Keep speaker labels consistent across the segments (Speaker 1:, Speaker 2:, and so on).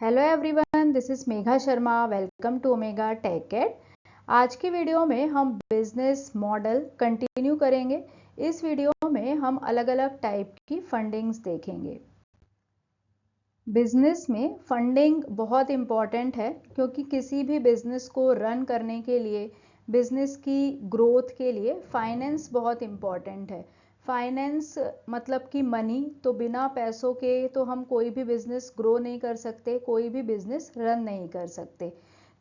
Speaker 1: Hello everyone, this is Megha Sharma. Welcome to Omega Tech Ed. आज की video में हम बिजनेस मॉडल कंटिन्यू करेंगे। इस वीडियो में हम अलग अलग टाइप की फंडिंग्स देखेंगे। बिजनेस में फंडिंग बहुत इम्पॉर्टेंट है क्योंकि किसी भी बिजनेस को रन करने के लिए, बिजनेस की ग्रोथ के लिए फाइनेंस बहुत इम्पॉर्टेंट है। फाइनेंस मतलब कि मनी। तो बिना पैसों के तो हम कोई भी बिजनेस ग्रो नहीं कर सकते, कोई भी बिजनेस रन नहीं कर सकते।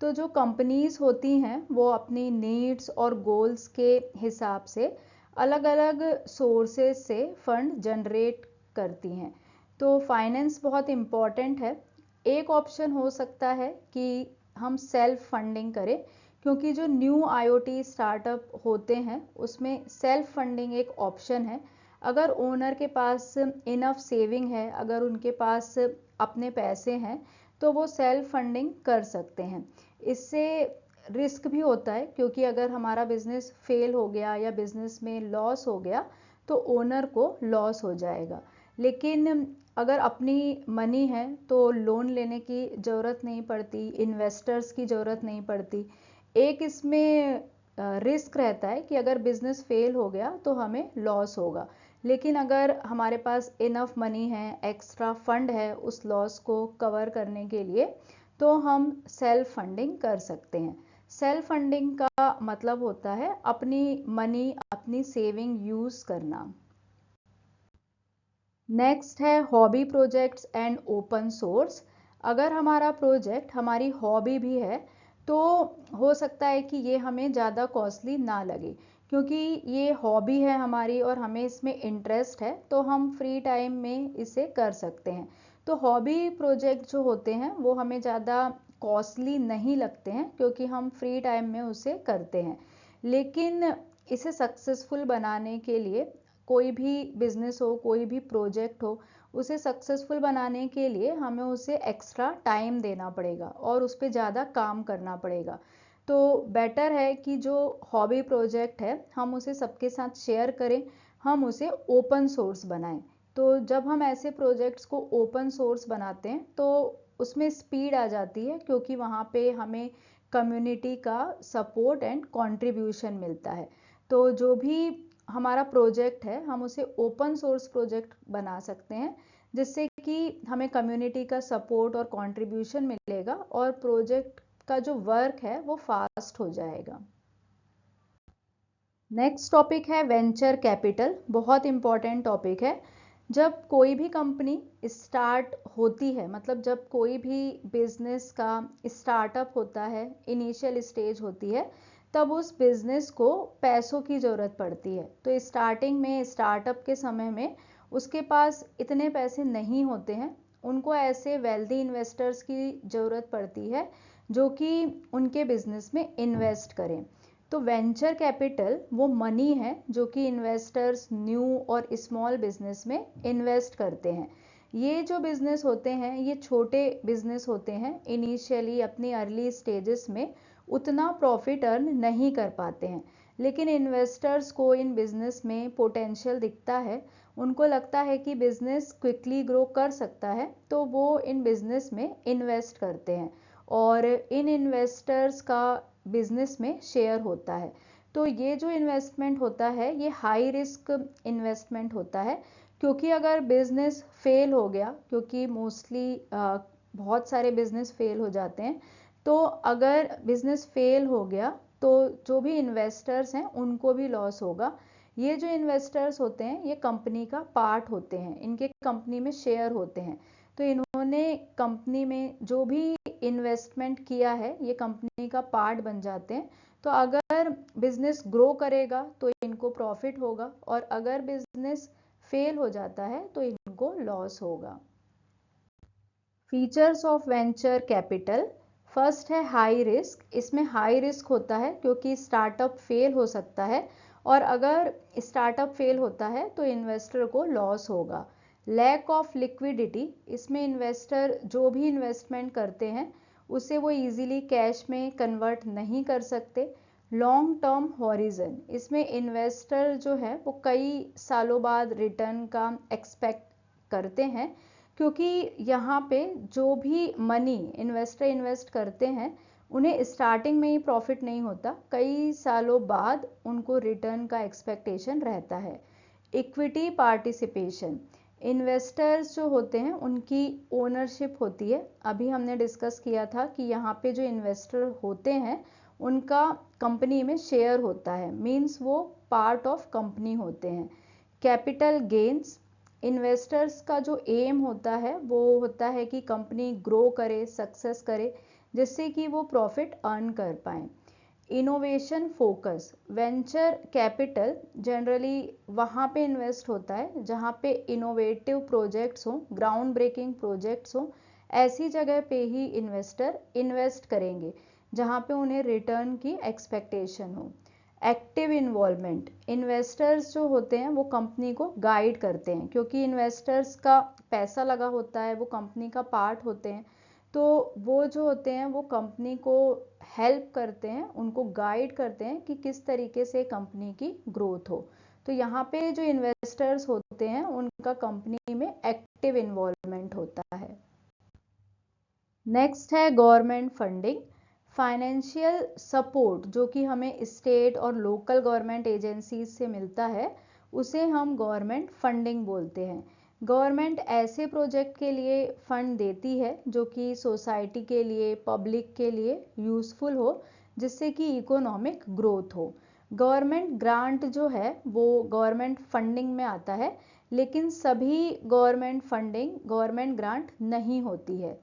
Speaker 1: तो जो कंपनीज होती हैं वो अपनी नीड्स और गोल्स के हिसाब से अलग अलग सोर्सेज से फंड जनरेट करती हैं। तो फाइनेंस बहुत इम्पॉर्टेंट है। एक ऑप्शन हो सकता है कि हम सेल्फ फंडिंग करें, क्योंकि जो न्यू आईओटी स्टार्टअप होते हैं उसमें सेल्फ फंडिंग एक ऑप्शन है। अगर ओनर के पास इनफ सेविंग है, अगर उनके पास अपने पैसे हैं, तो वो सेल्फ फंडिंग कर सकते हैं। इससे रिस्क भी होता है, क्योंकि अगर हमारा बिजनेस फेल हो गया या बिजनेस में लॉस हो गया तो ओनर को लॉस हो जाएगा। लेकिन अगर अपनी मनी है तो लोन लेने की ज़रूरत नहीं पड़ती, इन्वेस्टर्स की ज़रूरत नहीं पड़ती। एक इसमें रिस्क रहता है कि अगर बिजनेस फेल हो गया तो हमें लॉस होगा, लेकिन अगर हमारे पास इनफ मनी है, एक्स्ट्रा फंड है उस लॉस को कवर करने के लिए, तो हम सेल्फ फंडिंग कर सकते हैं। सेल्फ फंडिंग का मतलब होता है अपनी मनी, अपनी सेविंग यूज़ करना। नेक्स्ट है hobby projects and open source. अगर हमारा प्रोजेक्ट हमारी हॉबी भी है तो हो सकता है कि ये हमें ज़्यादा कॉस्टली ना लगे, क्योंकि ये हॉबी है हमारी और हमें इसमें इंटरेस्ट है, तो हम फ्री टाइम में इसे कर सकते हैं। तो हॉबी प्रोजेक्ट जो होते हैं वो हमें ज़्यादा कॉस्टली नहीं लगते हैं, क्योंकि हम फ्री टाइम में उसे करते हैं। लेकिन इसे सक्सेसफुल बनाने के लिए, कोई भी बिजनेस हो, कोई भी प्रोजेक्ट हो, उसे सक्सेसफुल बनाने के लिए हमें उसे एक्स्ट्रा टाइम देना पड़ेगा और उस पर ज़्यादा काम करना पड़ेगा। तो बेटर है कि जो हॉबी प्रोजेक्ट है हम उसे सबके साथ शेयर करें, हम उसे ओपन सोर्स बनाएं। तो जब हम ऐसे प्रोजेक्ट्स को ओपन सोर्स बनाते हैं तो उसमें स्पीड आ जाती है, क्योंकि वहाँ पे हमें कम्युनिटी का सपोर्ट एंड कंट्रीब्यूशन मिलता है। तो जो भी हमारा प्रोजेक्ट है हम उसे ओपन सोर्स प्रोजेक्ट बना सकते हैं, जिससे कि हमें कम्युनिटी का सपोर्ट और कंट्रीब्यूशन मिलेगा और प्रोजेक्ट का जो वर्क है वो फास्ट हो जाएगा। नेक्स्ट टॉपिक है वेंचर कैपिटल। बहुत इंपॉर्टेंट टॉपिक है। जब कोई भी कंपनी स्टार्ट होती है, मतलब जब कोई भी बिजनेस का स्टार्टअप होता है, इनिशियल स्टेज होती है, तब उस बिजनेस को पैसों की ज़रूरत पड़ती है। तो स्टार्टिंग में, स्टार्टअप के समय में उसके पास इतने पैसे नहीं होते हैं। उनको ऐसे वेल्दी इन्वेस्टर्स की ज़रूरत पड़ती है जो कि उनके बिजनेस में इन्वेस्ट करें। तो वेंचर कैपिटल वो मनी है जो कि इन्वेस्टर्स न्यू और स्मॉल बिजनेस में इन्वेस्ट करते हैं। ये जो बिजनेस होते हैं ये छोटे बिजनेस होते हैं, इनिशियली अपनी अर्ली स्टेजेस में उतना प्रॉफिट अर्न नहीं कर पाते हैं, लेकिन इन्वेस्टर्स को इन बिजनेस में पोटेंशियल दिखता है। उनको लगता है कि बिजनेस क्विकली ग्रो कर सकता है, तो वो इन बिजनेस में इन्वेस्ट करते हैं और इन इन्वेस्टर्स का बिजनेस में शेयर होता है। तो ये जो इन्वेस्टमेंट होता है ये हाई रिस्क इन्वेस्टमेंट होता है, क्योंकि अगर बिजनेस फेल हो गया, क्योंकि मोस्टली बहुत सारे बिजनेस फेल हो जाते हैं, तो अगर बिजनेस फेल हो गया तो जो भी इन्वेस्टर्स हैं उनको भी लॉस होगा। ये जो इन्वेस्टर्स होते हैं ये कंपनी का पार्ट होते हैं, इनके कंपनी में शेयर होते हैं। तो इन्होंने कंपनी में जो भी इन्वेस्टमेंट किया है ये कंपनी का पार्ट बन जाते हैं। तो अगर बिजनेस ग्रो करेगा तो इनको प्रॉफिट होगा, और अगर बिजनेस फेल हो जाता है तो इनको लॉस होगा। Features of venture capital. First है हाई रिस्क। इसमें हाई रिस्क होता है क्योंकि स्टार्टअप फेल हो सकता है, और अगर स्टार्टअप फेल होता है तो इन्वेस्टर को लॉस होगा। Lack of liquidity. इसमें इन्वेस्टर जो भी इन्वेस्टमेंट करते हैं उसे वो इजीली कैश में कन्वर्ट नहीं कर सकते। Long term horizon. इसमें इन्वेस्टर जो है वो कई सालों बाद रिटर्न का एक्सपेक्ट करते हैं, क्योंकि यहाँ पे जो भी मनी इन्वेस्टर इन्वेस्ट करते हैं उन्हें स्टार्टिंग में ही प्रॉफिट नहीं होता, कई सालों बाद उनको रिटर्न का एक्सपेक्टेशन रहता है। इक्विटी पार्टिसिपेशन, इन्वेस्टर्स जो होते हैं उनकी ओनरशिप होती है। अभी हमने डिस्कस किया था कि यहाँ पे जो इन्वेस्टर होते हैं उनका कंपनी में शेयर होता है, मीन्स वो पार्ट ऑफ कंपनी होते हैं। कैपिटल गेन्स, इन्वेस्टर्स का जो एम होता है वो होता है कि कंपनी ग्रो करे, सक्सेस करे, जिससे कि वो प्रॉफिट अर्न कर पाए। Innovation focus, venture capital generally वहाँ पे इन्वेस्ट होता है जहाँ पे इनोवेटिव प्रोजेक्ट्स हों, ग्राउंड ब्रेकिंग प्रोजेक्ट्स हों, ऐसी जगह पे ही इन्वेस्टर इन्वेस्ट करेंगे जहाँ पे उन्हें रिटर्न की एक्सपेक्टेशन हो। एक्टिव इन्वॉल्वमेंट, इन्वेस्टर्स जो होते हैं वो कंपनी को गाइड करते हैं, क्योंकि इन्वेस्टर्स का पैसा लगा होता है, वो कंपनी का पार्ट होते हैं, तो वो जो होते हैं वो कंपनी को हेल्प करते हैं, उनको गाइड करते हैं कि किस तरीके से कंपनी की ग्रोथ हो। तो यहाँ पे जो इन्वेस्टर्स होते हैं उनका कंपनी में एक्टिव इन्वॉल्वमेंट होता है। नेक्स्ट है गवर्नमेंट फंडिंग, फाइनेंशियल सपोर्ट जो कि हमें स्टेट और लोकल गवर्नमेंट एजेंसीज से मिलता है उसे हम गवर्नमेंट फंडिंग बोलते हैं। गवर्नमेंट ऐसे प्रोजेक्ट के लिए फंड देती है जो कि सोसाइटी के लिए, पब्लिक के लिए यूज़फुल हो, जिससे कि इकोनॉमिक ग्रोथ हो। गवर्नमेंट ग्रांट जो है वो गवर्नमेंट फंडिंग में आता है, लेकिन सभी गवर्नमेंट फंडिंग गवर्नमेंट ग्रांट नहीं होती है।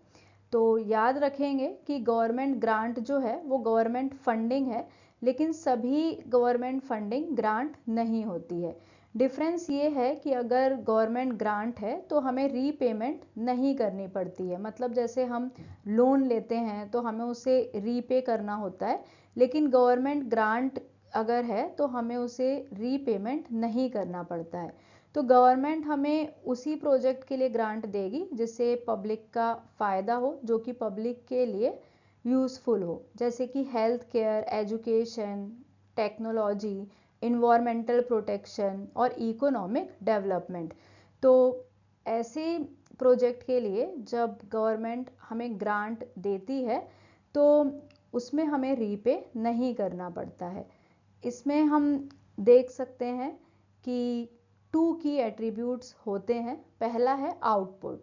Speaker 1: तो याद रखेंगे कि गवर्नमेंट ग्रांट जो है वो गवर्नमेंट फंडिंग है, लेकिन सभी गवर्नमेंट फंडिंग ग्रांट नहीं होती है। डिफरेंस ये है कि अगर गवर्नमेंट ग्रांट है तो हमें रीपेमेंट नहीं करनी पड़ती है, मतलब जैसे हम लोन लेते हैं तो हमें उसे रीपे करना होता है, लेकिन गवर्नमेंट ग्रांट अगर है तो हमें उसे रीपेमेंट नहीं करना पड़ता है। तो गवर्नमेंट हमें उसी प्रोजेक्ट के लिए ग्रांट देगी जिससे पब्लिक का फ़ायदा हो, जो कि पब्लिक के लिए यूज़फुल हो, जैसे कि health care, education, technology, environmental protection और इकोनॉमिक डेवलपमेंट। तो ऐसे प्रोजेक्ट के लिए जब गवर्नमेंट हमें ग्रांट देती है तो उसमें हमें रीपे नहीं करना पड़ता है। इसमें हम देख सकते हैं कि 2 की एट्रीब्यूट्स होते हैं। पहला है आउटपुट,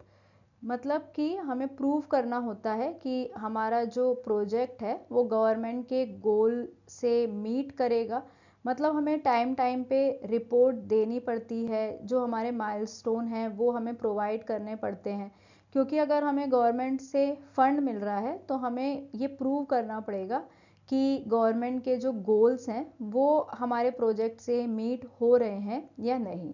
Speaker 1: मतलब कि हमें प्रूव करना होता है कि हमारा जो प्रोजेक्ट है वो गवर्नमेंट के गोल से मीट करेगा, मतलब हमें टाइम टाइम पे रिपोर्ट देनी पड़ती है, जो हमारे माइलस्टोन हैं वो हमें प्रोवाइड करने पड़ते हैं, क्योंकि अगर हमें गवर्नमेंट से फंड मिल रहा है तो हमें ये प्रूव करना पड़ेगा कि गवर्नमेंट के जो गोल्स हैं वो हमारे प्रोजेक्ट से मीट हो रहे हैं या नहीं।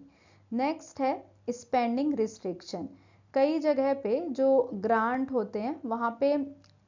Speaker 1: नेक्स्ट है स्पेंडिंग रिस्ट्रिक्शन, कई जगह पे जो ग्रांट होते हैं वहाँ पे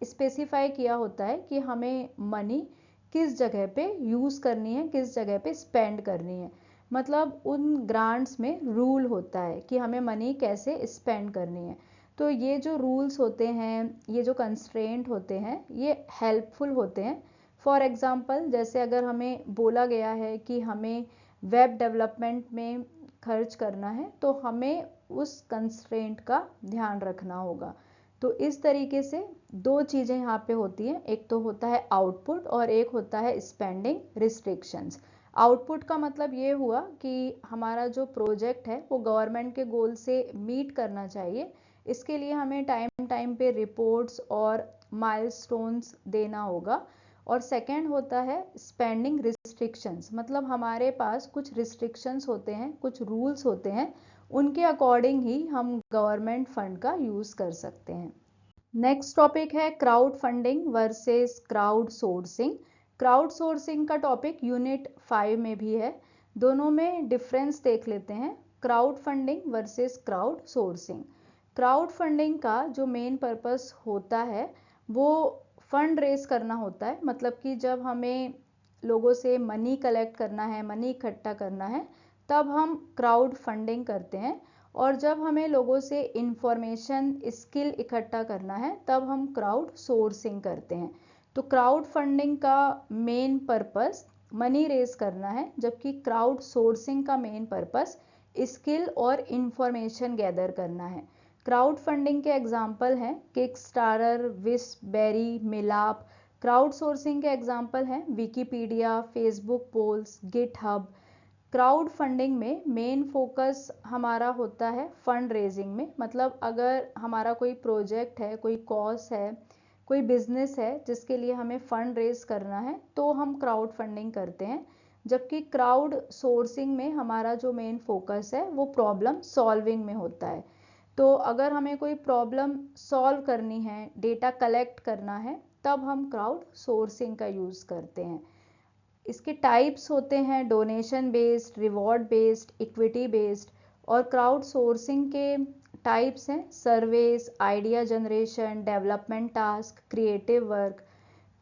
Speaker 1: स्पेसिफाई किया होता है कि हमें मनी किस जगह पे यूज़ करनी है, किस जगह पे स्पेंड करनी है, मतलब उन ग्रांट्स में रूल होता है कि हमें मनी कैसे स्पेंड करनी है। तो ये जो रूल्स होते हैं, ये जो कंस्ट्रेंट होते हैं, ये हेल्पफुल होते हैं। फॉर एग्ज़ाम्पल, जैसे अगर हमें बोला गया है कि हमें वेब डेवलपमेंट में खर्च करना है तो हमें उस कंस्ट्रेंट का ध्यान रखना होगा। तो इस तरीके से 2 चीज़ें यहाँ पे होती हैं, एक तो होता है आउटपुट और एक होता है स्पेंडिंग रिस्ट्रिक्शंस। आउटपुट का मतलब ये हुआ कि हमारा जो प्रोजेक्ट है वो गवर्नमेंट के गोल से मीट करना चाहिए, इसके लिए हमें टाइम टाइम पे रिपोर्ट्स और माइलस्टोन्स देना होगा। और सेकंड होता है स्पेंडिंग रिस्ट्रिक्शंस, मतलब हमारे पास कुछ रिस्ट्रिक्शंस होते हैं, कुछ रूल्स होते हैं, उनके अकॉर्डिंग ही हम गवर्नमेंट फंड का यूज़ कर सकते हैं। नेक्स्ट टॉपिक है crowd funding versus crowd sourcing. Crowd sourcing का टॉपिक यूनिट 5 में भी है, दोनों में डिफरेंस देख लेते हैं। Crowd funding versus crowd sourcing. Crowd funding का जो मेन पर्पस होता है वो फंड रेज करना होता है, मतलब कि जब हमें लोगों से मनी कलेक्ट करना है, मनी इकट्ठा करना है, तब हम क्राउड फंडिंग करते हैं। और जब हमें लोगों से इंफॉर्मेशन, स्किल इकट्ठा करना है, तब हम क्राउड सोर्सिंग करते हैं। तो क्राउड फंडिंग का मेन पर्पस मनी रेज करना है, जबकि क्राउड सोर्सिंग का मेन पर्पस स्किल और इंफॉर्मेशन गैदर करना है। क्राउड फंडिंग के एग्जाम्पल हैं Kickstarter, Wishberry, Milaap. Crowd sourcing के एग्जाम्पल हैं Wikipedia, Facebook polls, GitHub. Crowd funding में मेन फोकस हमारा होता है फंड रेजिंग में, मतलब अगर हमारा कोई प्रोजेक्ट है, कोई कॉज है, कोई बिजनेस है जिसके लिए हमें फंड रेज करना है तो हम क्राउड फंडिंग करते हैं। जबकि क्राउड सोर्सिंग में हमारा जो मेन फोकस है वो प्रॉब्लम सॉल्विंग में होता है। तो अगर हमें कोई प्रॉब्लम सॉल्व करनी है, डेटा कलेक्ट करना है, तब हम क्राउड सोर्सिंग का यूज़ करते हैं। इसके टाइप्स होते हैं donation based, reward based, equity based. और क्राउड सोर्सिंग के टाइप्स हैं surveys, idea generation, development task, creative work.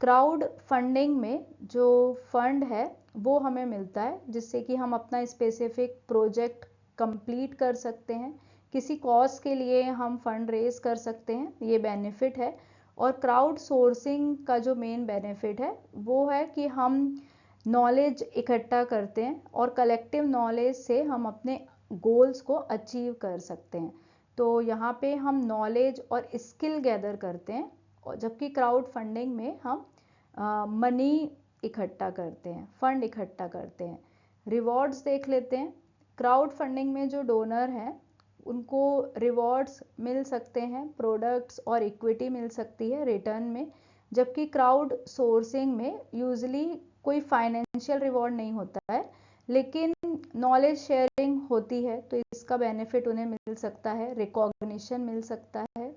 Speaker 1: Crowd funding में जो फंड है वो हमें मिलता है जिससे कि हम अपना स्पेसिफिक प्रोजेक्ट कंप्लीट कर सकते हैं, किसी कॉज के लिए हम फंड रेज कर सकते हैं, ये बेनिफिट है। और क्राउड सोर्सिंग का जो मेन बेनिफिट है वो है कि हम नॉलेज इकट्ठा करते हैं और कलेक्टिव नॉलेज से हम अपने गोल्स को अचीव कर सकते हैं। तो यहाँ पे हम नॉलेज और स्किल गैदर करते हैं, और जबकि क्राउड फंडिंग में हम मनी इकट्ठा करते हैं, फंड इकट्ठा करते हैं। रिवॉर्ड्स देख लेते हैं। क्राउड फंडिंग में जो डोनर हैं उनको रिवॉर्ड्स मिल सकते हैं, प्रोडक्ट्स और इक्विटी मिल सकती है रिटर्न में। जबकि क्राउड सोर्सिंग में यूजली कोई फाइनेंशियल रिवॉर्ड नहीं होता है, लेकिन नॉलेज शेयरिंग होती है तो इसका बेनिफिट उन्हें मिल सकता है, रिकॉग्निशन मिल सकता है।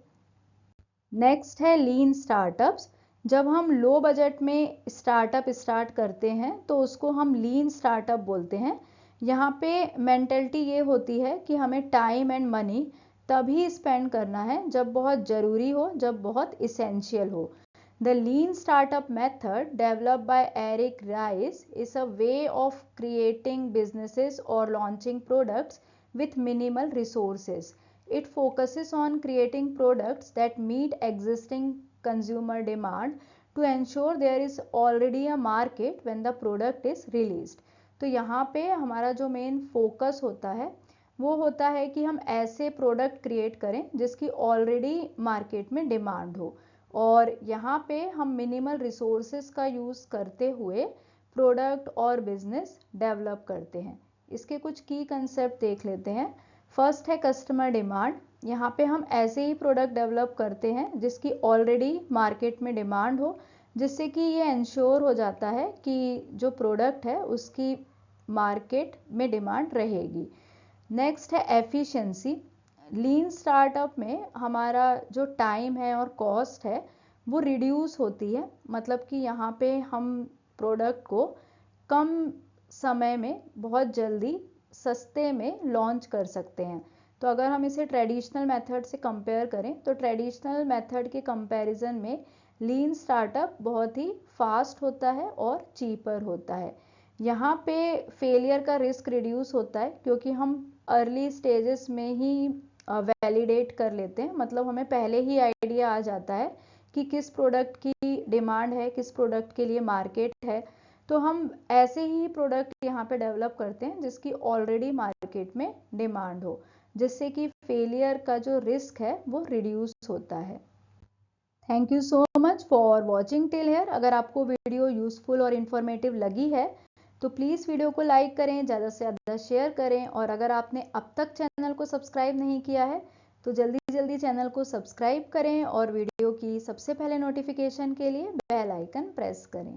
Speaker 1: नेक्स्ट है लीन स्टार्टअप्स। जब हम लो बजट में स्टार्टअप स्टार्ट करते हैं तो उसको हम लीन स्टार्टअप बोलते हैं। यहाँ पे मेंटलिटी ये होती है कि हमें टाइम एंड मनी तभी स्पेंड करना है जब बहुत ज़रूरी हो, जब बहुत इसेंशियल हो। The lean startup method developed by Eric Rice is a way of creating businesses or launching products with minimal resources. It focuses on creating products that meet existing consumer demand to ensure there is already a market when the product is released. तो यहाँ पे हमारा जो main focus होता है वो होता है कि हम ऐसे प्रोडक्ट क्रिएट करें जिसकी ऑलरेडी मार्केट में डिमांड हो, और यहाँ पे हम मिनिमल रिसोर्सेज का यूज़ करते हुए प्रोडक्ट और बिजनेस डेवलप करते हैं। इसके कुछ की कंसेप्ट देख लेते हैं। फर्स्ट है कस्टमर डिमांड। यहाँ पे हम ऐसे ही प्रोडक्ट डेवलप करते हैं जिसकी ऑलरेडी मार्केट में डिमांड हो, जिससे कि ये इंश्योर हो जाता है कि जो प्रोडक्ट है उसकी मार्केट में डिमांड रहेगी। नेक्स्ट है एफिशिएंसी। लीन स्टार्टअप में हमारा जो टाइम है और कॉस्ट है वो रिड्यूस होती है, मतलब कि यहाँ पे हम प्रोडक्ट को कम समय में बहुत जल्दी सस्ते में लॉन्च कर सकते हैं। तो अगर हम इसे ट्रेडिशनल मेथड से कंपेयर करें तो ट्रेडिशनल मेथड के कंपैरिजन में लीन स्टार्टअप बहुत ही फास्ट होता है और चीपर होता है। यहाँ पे फेलियर का रिस्क रिड्यूस होता है क्योंकि हम अर्ली स्टेजेस में ही वैलिडेट कर लेते हैं, मतलब हमें पहले ही आइडिया आ जाता है कि किस प्रोडक्ट की डिमांड है, किस प्रोडक्ट के लिए मार्केट है। तो हम ऐसे ही प्रोडक्ट यहाँ पे डेवलप करते हैं जिसकी ऑलरेडी मार्केट में डिमांड हो, जिससे कि फेलियर का जो रिस्क है वो रिड्यूस होता है। Thank you so much for watching till here. अगर आपको वीडियो यूजफुल और इन्फॉर्मेटिव लगी है तो प्लीज़ वीडियो को लाइक करें, ज़्यादा से ज़्यादा शेयर करें, और अगर आपने अब तक चैनल को सब्सक्राइब नहीं किया है तो जल्दी जल्दी चैनल को सब्सक्राइब करें और वीडियो की सबसे पहले नोटिफिकेशन के लिए बेल आइकन प्रेस करें।